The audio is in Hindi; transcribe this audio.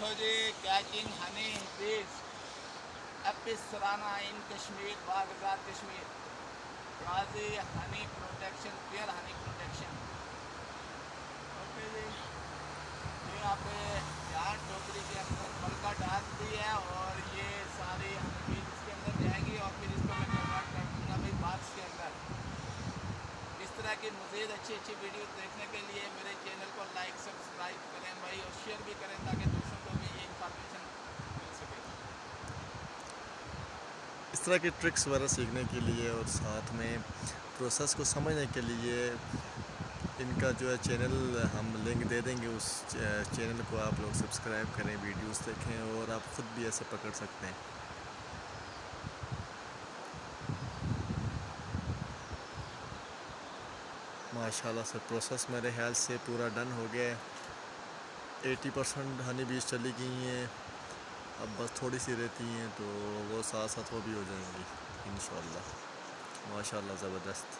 Ji, catching honey bees Apis cerana in Kashmir बागदार Kashmir Ghazi honey protection pure honey protection. Okay जी, ये यहाँ पे चार टोकरी के अंदर मलका डाल दी है और ये सारी हनी बीज इसके अंदर जाएगी और फिर इसको मैं कन्वर्ट कर दूँगा भाई बॉक्स के अंदर। इस तरह की मज़ीद अच्छी अच्छी वीडियो देखने के लिए मेरे चैनल को लाइक सब्सक्राइब करें भाई और शेयर भी करें ताकि दूसरों को भी ये इंफॉर्मेशन मिल सके। इस तरह की ट्रिक्स वगैरह सीखने के लिए और साथ में प्रोसेस को समझने के लिए इनका जो है चैनल हम लिंक दे देंगे, उस चैनल को आप लोग सब्सक्राइब करें, वीडियोस देखें और आप ख़ुद भी ऐसे पकड़ सकते हैं। माशाल्लाह से प्रोसेस मेरे ख्याल से पूरा डन हो गया है। 80% हनी बीज चली गई हैं, अब बस थोड़ी सी रहती हैं तो वो साथ साथ वो भी हो जाएंगी इंशाल्लाह। माशाल्लाह ज़बरदस्त।